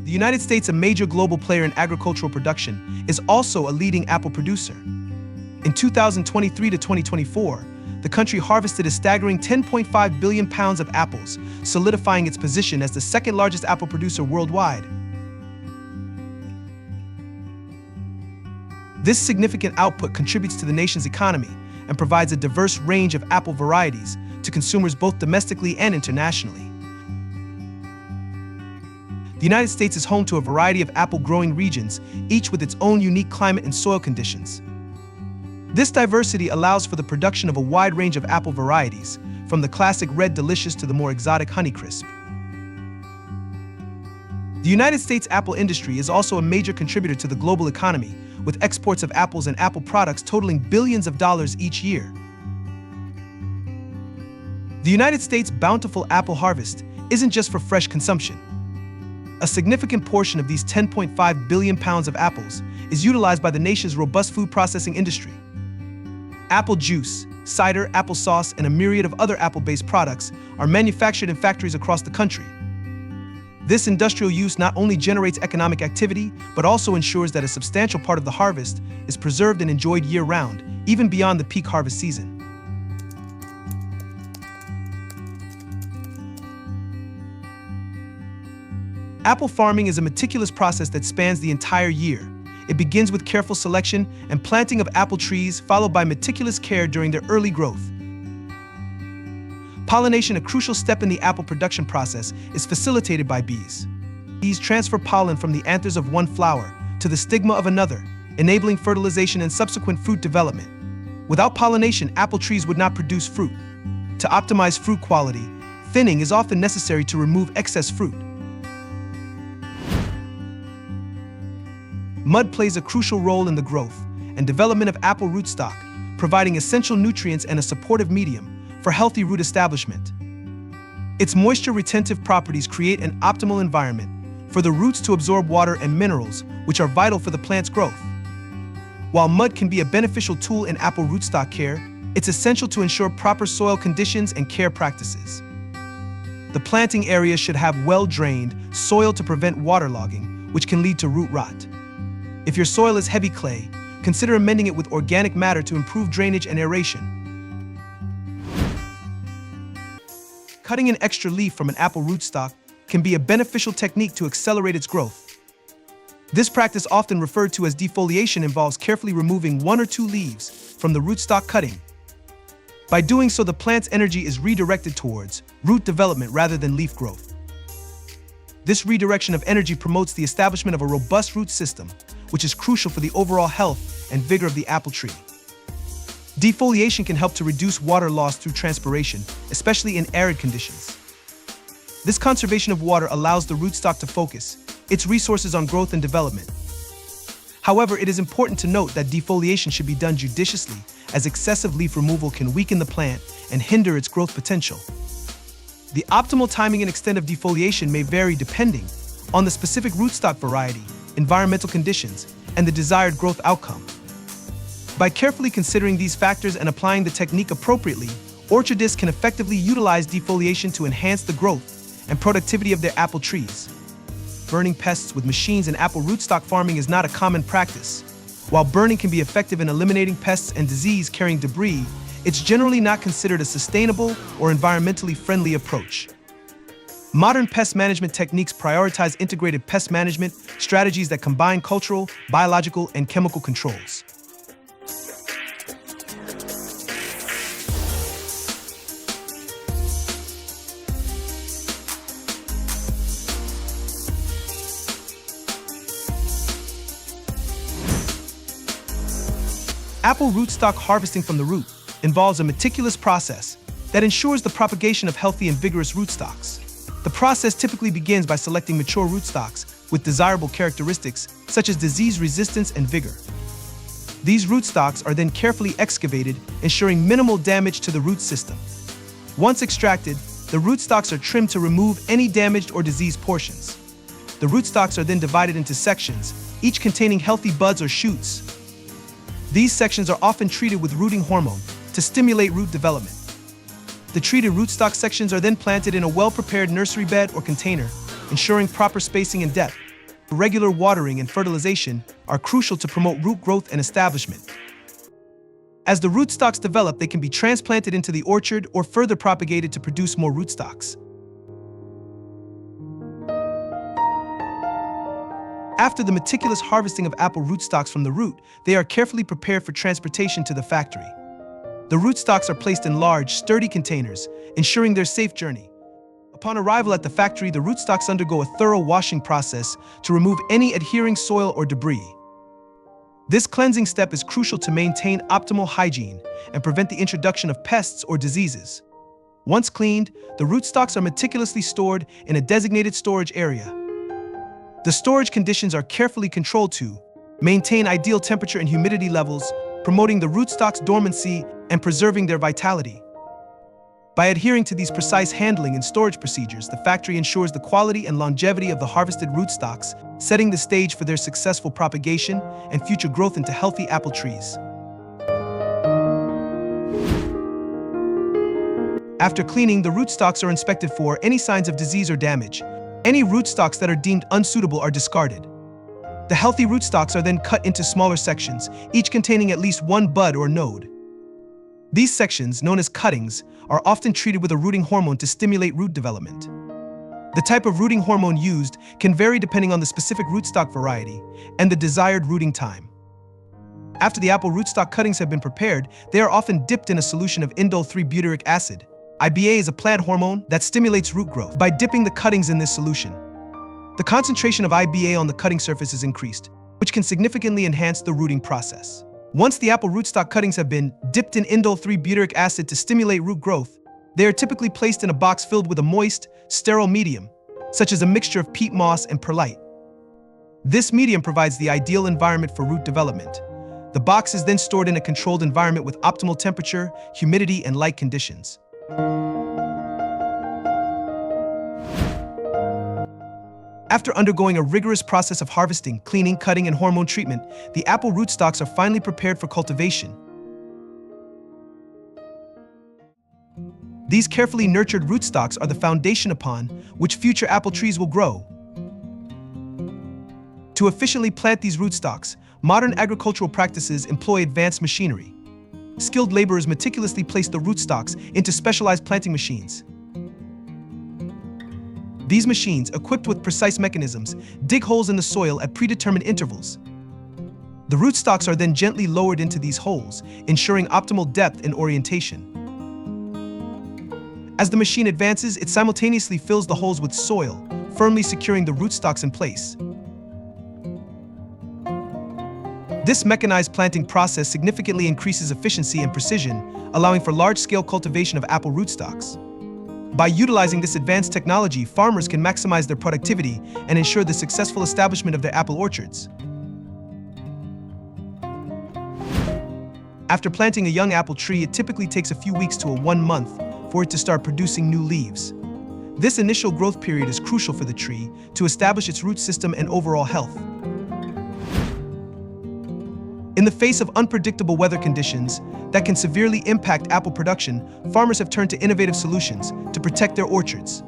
The United States, a major global player in agricultural production, is also a leading apple producer. In 2023 to 2024, the country harvested a staggering 10.5 billion pounds of apples, solidifying its position as the second largest apple producer worldwide. This significant output contributes to the nation's economy and provides a diverse range of apple varieties to consumers both domestically and internationally. The United States is home to a variety of apple-growing regions, each with its own unique climate and soil conditions. This diversity allows for the production of a wide range of apple varieties, from the classic Red Delicious to the more exotic Honeycrisp. The United States apple industry is also a major contributor to the global economy, with exports of apples and apple products totaling billions of dollars each year. The United States' bountiful apple harvest isn't just for fresh consumption. A significant portion of these 10.5 billion pounds of apples is utilized by the nation's robust food processing industry. Apple juice, cider, applesauce, and a myriad of other apple-based products are manufactured in factories across the country. This industrial use not only generates economic activity, but also ensures that a substantial part of the harvest is preserved and enjoyed year-round, even beyond the peak harvest season. Apple farming is a meticulous process that spans the entire year. It begins with careful selection and planting of apple trees, followed by meticulous care during their early growth. Pollination, a crucial step in the apple production process, is facilitated by bees. Bees transfer pollen from the anthers of one flower to the stigma of another, enabling fertilization and subsequent fruit development. Without pollination, apple trees would not produce fruit. To optimize fruit quality, thinning is often necessary to remove excess fruit. Mud plays a crucial role in the growth and development of apple rootstock, providing essential nutrients and a supportive medium for healthy root establishment. Its moisture-retentive properties create an optimal environment for the roots to absorb water and minerals, which are vital for the plant's growth. While mud can be a beneficial tool in apple rootstock care, it's essential to ensure proper soil conditions and care practices. The planting area should have well-drained soil to prevent waterlogging, which can lead to root rot. If your soil is heavy clay, consider amending it with organic matter to improve drainage and aeration. Cutting an extra leaf from an apple rootstock can be a beneficial technique to accelerate its growth. This practice, often referred to as defoliation, involves carefully removing one or two leaves from the rootstock cutting. By doing so, the plant's energy is redirected towards root development rather than leaf growth. This redirection of energy promotes the establishment of a robust root system, which is crucial for the overall health and vigor of the apple tree. Defoliation can help to reduce water loss through transpiration, especially in arid conditions. This conservation of water allows the rootstock to focus its resources on growth and development. However, it is important to note that defoliation should be done judiciously, as excessive leaf removal can weaken the plant and hinder its growth potential. The optimal timing and extent of defoliation may vary depending on the specific rootstock variety, environmental conditions, and the desired growth outcome. By carefully considering these factors and applying the technique appropriately, orchardists can effectively utilize defoliation to enhance the growth and productivity of their apple trees. Burning pests with machines in apple rootstock farming is not a common practice. While burning can be effective in eliminating pests and disease-carrying debris, it's generally not considered a sustainable or environmentally friendly approach. Modern pest management techniques prioritize integrated pest management strategies that combine cultural, biological, and chemical controls. Apple rootstock harvesting from the root involves a meticulous process that ensures the propagation of healthy and vigorous rootstocks. The process typically begins by selecting mature rootstocks with desirable characteristics such as disease resistance and vigor. These rootstocks are then carefully excavated, ensuring minimal damage to the root system. Once extracted, the rootstocks are trimmed to remove any damaged or diseased portions. The rootstocks are then divided into sections, each containing healthy buds or shoots. These sections are often treated with rooting hormone to stimulate root development. The treated rootstock sections are then planted in a well-prepared nursery bed or container, ensuring proper spacing and depth. Regular watering and fertilization are crucial to promote root growth and establishment. As the rootstocks develop, they can be transplanted into the orchard or further propagated to produce more rootstocks. After the meticulous harvesting of apple rootstocks from the root, they are carefully prepared for transportation to the factory. The rootstocks are placed in large, sturdy containers, ensuring their safe journey. Upon arrival at the factory, the rootstocks undergo a thorough washing process to remove any adhering soil or debris. This cleansing step is crucial to maintain optimal hygiene and prevent the introduction of pests or diseases. Once cleaned, the rootstocks are meticulously stored in a designated storage area. The storage conditions are carefully controlled to maintain ideal temperature and humidity levels, promoting the rootstocks' dormancy and preserving their vitality. By adhering to these precise handling and storage procedures, the factory ensures the quality and longevity of the harvested rootstocks, setting the stage for their successful propagation and future growth into healthy apple trees. After cleaning, the rootstocks are inspected for any signs of disease or damage. Any rootstocks that are deemed unsuitable are discarded. The healthy rootstocks are then cut into smaller sections, each containing at least one bud or node. These sections, known as cuttings, are often treated with a rooting hormone to stimulate root development. The type of rooting hormone used can vary depending on the specific rootstock variety and the desired rooting time. After the apple rootstock cuttings have been prepared, they are often dipped in a solution of indole-3-butyric acid. IBA is a plant hormone that stimulates root growth. By dipping the cuttings in this solution, the concentration of IBA on the cutting surface is increased, which can significantly enhance the rooting process. Once the apple rootstock cuttings have been dipped in indole-3-butyric acid to stimulate root growth, they are typically placed in a box filled with a moist, sterile medium, such as a mixture of peat moss and perlite. This medium provides the ideal environment for root development. The box is then stored in a controlled environment with optimal temperature, humidity, and light conditions. After undergoing a rigorous process of harvesting, cleaning, cutting, and hormone treatment, the apple rootstocks are finally prepared for cultivation. These carefully nurtured rootstocks are the foundation upon which future apple trees will grow. To efficiently plant these rootstocks, modern agricultural practices employ advanced machinery. Skilled laborers meticulously place the rootstocks into specialized planting machines. These machines, equipped with precise mechanisms, dig holes in the soil at predetermined intervals. The rootstocks are then gently lowered into these holes, ensuring optimal depth and orientation. As the machine advances, it simultaneously fills the holes with soil, firmly securing the rootstocks in place. This mechanized planting process significantly increases efficiency and precision, allowing for large-scale cultivation of apple rootstocks. By utilizing this advanced technology, farmers can maximize their productivity and ensure the successful establishment of their apple orchards. After planting a young apple tree, it typically takes a few weeks to 1 month for it to start producing new leaves. This initial growth period is crucial for the tree to establish its root system and overall health. In the face of unpredictable weather conditions that can severely impact apple production, farmers have turned to innovative solutions to protect their orchards.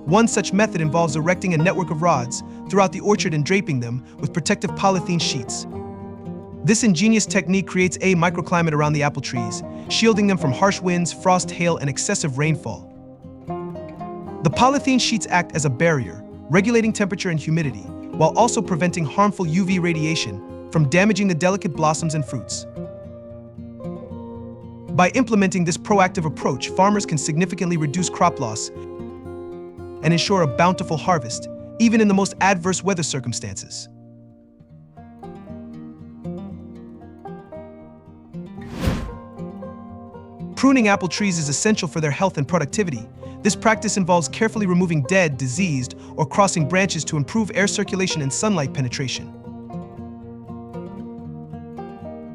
One such method involves erecting a network of rods throughout the orchard and draping them with protective polythene sheets. This ingenious technique creates a microclimate around the apple trees, shielding them from harsh winds, frost, hail, and excessive rainfall. The polythene sheets act as a barrier, regulating temperature and humidity, while also preventing harmful UV radiation from damaging the delicate blossoms and fruits. By implementing this proactive approach, farmers can significantly reduce crop loss and ensure a bountiful harvest, even in the most adverse weather circumstances. Pruning apple trees is essential for their health and productivity. This practice involves carefully removing dead, diseased, or crossing branches to improve air circulation and sunlight penetration.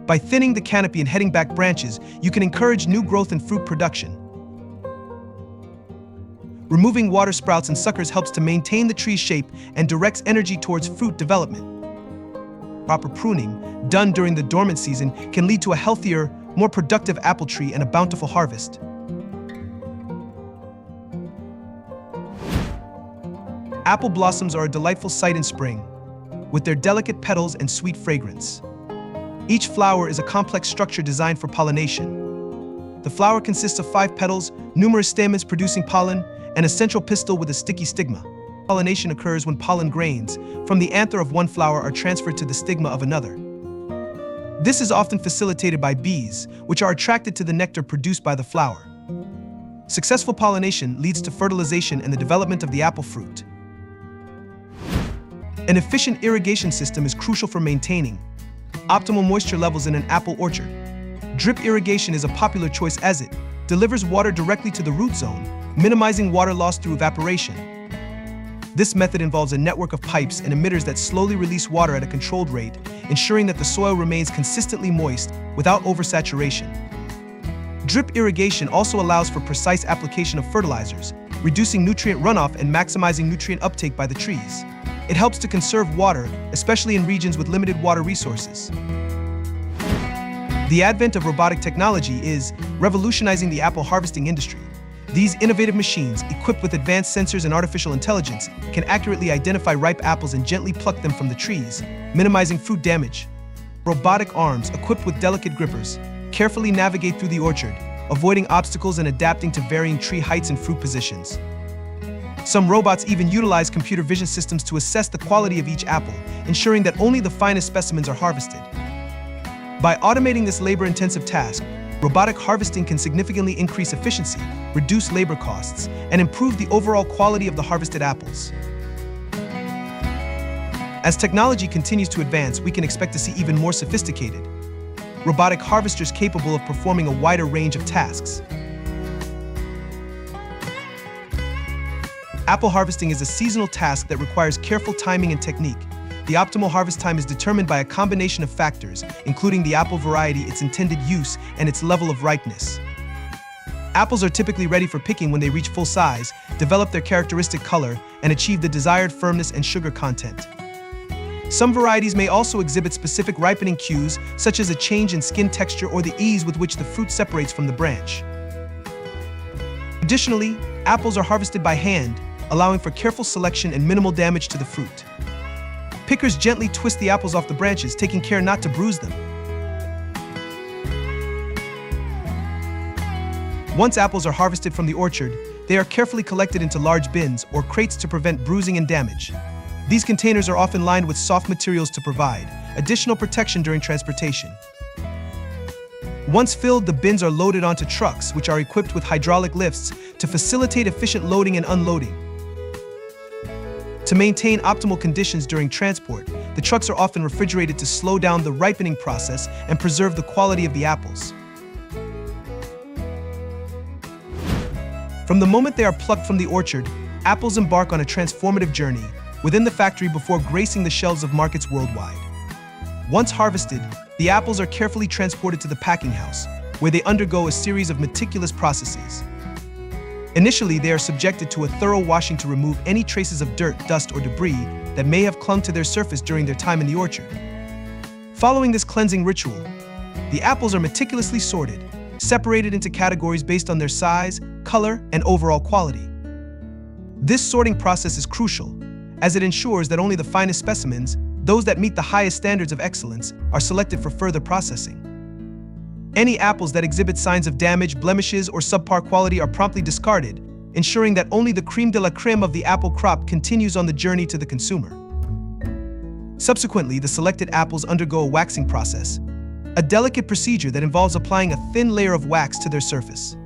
By thinning the canopy and heading back branches, you can encourage new growth and fruit production. Removing water sprouts and suckers helps to maintain the tree's shape and directs energy towards fruit development. Proper pruning, done during the dormant season, can lead to a healthier, more productive apple tree and a bountiful harvest. Apple blossoms are a delightful sight in spring, with their delicate petals and sweet fragrance. Each flower is a complex structure designed for pollination. The flower consists of 5 petals, numerous stamens producing pollen, and a central pistil with a sticky stigma. Pollination occurs when pollen grains from the anther of one flower are transferred to the stigma of another. This is often facilitated by bees, which are attracted to the nectar produced by the flower. Successful pollination leads to fertilization and the development of the apple fruit. An efficient irrigation system is crucial for maintaining optimal moisture levels in an apple orchard. Drip irrigation is a popular choice as it delivers water directly to the root zone, minimizing water loss through evaporation. This method involves a network of pipes and emitters that slowly release water at a controlled rate, ensuring that the soil remains consistently moist without oversaturation. Drip irrigation also allows for precise application of fertilizers, reducing nutrient runoff and maximizing nutrient uptake by the trees. It helps to conserve water, especially in regions with limited water resources. The advent of robotic technology is revolutionizing the apple harvesting industry. These innovative machines, equipped with advanced sensors and artificial intelligence, can accurately identify ripe apples and gently pluck them from the trees, minimizing fruit damage. Robotic arms, equipped with delicate grippers, carefully navigate through the orchard, avoiding obstacles and adapting to varying tree heights and fruit positions. Some robots even utilize computer vision systems to assess the quality of each apple, ensuring that only the finest specimens are harvested. By automating this labor-intensive task, robotic harvesting can significantly increase efficiency, reduce labor costs, and improve the overall quality of the harvested apples. As technology continues to advance, we can expect to see even more sophisticated robotic harvesters capable of performing a wider range of tasks. Apple harvesting is a seasonal task that requires careful timing and technique. The optimal harvest time is determined by a combination of factors, including the apple variety, its intended use, and its level of ripeness. Apples are typically ready for picking when they reach full size, develop their characteristic color, and achieve the desired firmness and sugar content. Some varieties may also exhibit specific ripening cues, such as a change in skin texture or the ease with which the fruit separates from the branch. Additionally, apples are harvested by hand, allowing for careful selection and minimal damage to the fruit. Pickers gently twist the apples off the branches, taking care not to bruise them. Once apples are harvested from the orchard, they are carefully collected into large bins or crates to prevent bruising and damage. These containers are often lined with soft materials to provide additional protection during transportation. Once filled, the bins are loaded onto trucks, which are equipped with hydraulic lifts to facilitate efficient loading and unloading. To maintain optimal conditions during transport, the trucks are often refrigerated to slow down the ripening process and preserve the quality of the apples. From the moment they are plucked from the orchard, apples embark on a transformative journey within the factory before gracing the shelves of markets worldwide. Once harvested, the apples are carefully transported to the packing house, where they undergo a series of meticulous processes. Initially, they are subjected to a thorough washing to remove any traces of dirt, dust, or debris that may have clung to their surface during their time in the orchard. Following this cleansing ritual, the apples are meticulously sorted, separated into categories based on their size, color, and overall quality. This sorting process is crucial, as it ensures that only the finest specimens, those that meet the highest standards of excellence, are selected for further processing. Any apples that exhibit signs of damage, blemishes, or subpar quality are promptly discarded, ensuring that only the crème de la crème of the apple crop continues on the journey to the consumer. Subsequently, the selected apples undergo a waxing process, a delicate procedure that involves applying a thin layer of wax to their surface.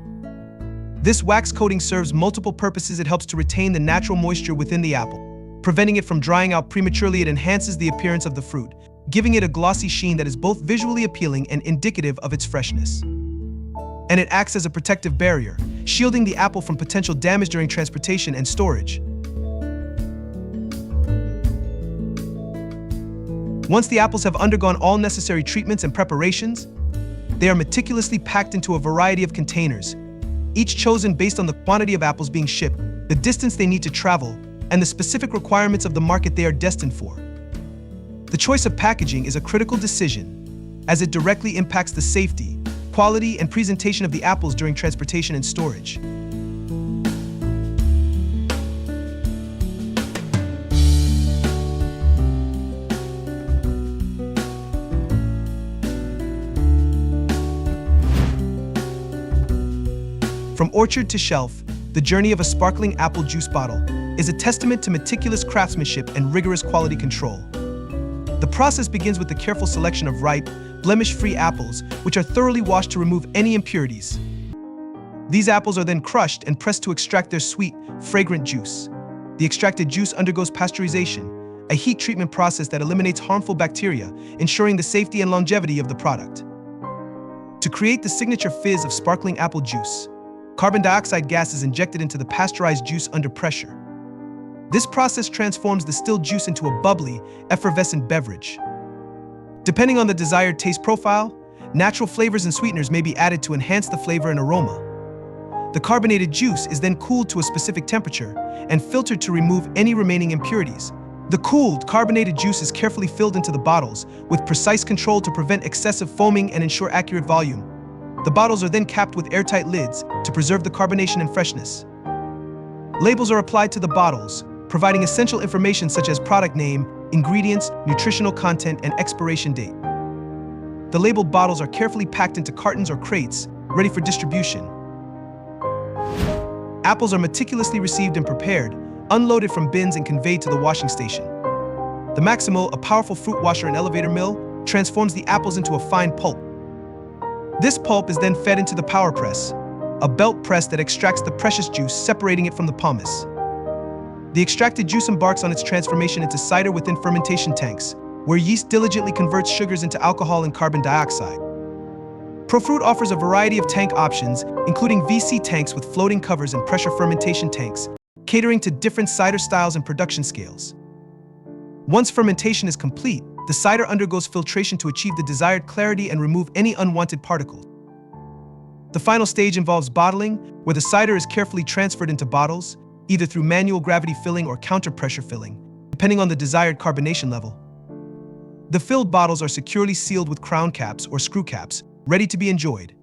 This wax coating serves multiple purposes. It helps to retain the natural moisture within the apple, preventing it from drying out prematurely. It enhances the appearance of the fruit, giving it a glossy sheen that is both visually appealing and indicative of its freshness. And it acts as a protective barrier, shielding the apple from potential damage during transportation and storage. Once the apples have undergone all necessary treatments and preparations, they are meticulously packed into a variety of containers, each chosen based on the quantity of apples being shipped, the distance they need to travel, and the specific requirements of the market they are destined for. The choice of packaging is a critical decision, as it directly impacts the safety, quality, and presentation of the apples during transportation and storage. From orchard to shelf, the journey of a sparkling apple juice bottle is a testament to meticulous craftsmanship and rigorous quality control. The process begins with the careful selection of ripe, blemish-free apples, which are thoroughly washed to remove any impurities. These apples are then crushed and pressed to extract their sweet, fragrant juice. The extracted juice undergoes pasteurization, a heat treatment process that eliminates harmful bacteria, ensuring the safety and longevity of the product. To create the signature fizz of sparkling apple juice, carbon dioxide gas is injected into the pasteurized juice under pressure. This process transforms the stilled juice into a bubbly, effervescent beverage. Depending on the desired taste profile, natural flavors and sweeteners may be added to enhance the flavor and aroma. The carbonated juice is then cooled to a specific temperature and filtered to remove any remaining impurities. The cooled, carbonated juice is carefully filled into the bottles with precise control to prevent excessive foaming and ensure accurate volume. The bottles are then capped with airtight lids to preserve the carbonation and freshness. Labels are applied to the bottles, providing essential information such as product name, ingredients, nutritional content, and expiration date. The labeled bottles are carefully packed into cartons or crates, ready for distribution. Apples are meticulously received and prepared, unloaded from bins and conveyed to the washing station. The Maximo, a powerful fruit washer and elevator mill, transforms the apples into a fine pulp. This pulp is then fed into the power press, a belt press that extracts the precious juice, separating it from the pomace. The extracted juice embarks on its transformation into cider within fermentation tanks, where yeast diligently converts sugars into alcohol and carbon dioxide. Profruit offers a variety of tank options, including VC tanks with floating covers and pressure fermentation tanks, catering to different cider styles and production scales. Once fermentation is complete, the cider undergoes filtration to achieve the desired clarity and remove any unwanted particles. The final stage involves bottling, where the cider is carefully transferred into bottles, either through manual gravity filling or counter-pressure filling, depending on the desired carbonation level. The filled bottles are securely sealed with crown caps or screw caps, ready to be enjoyed.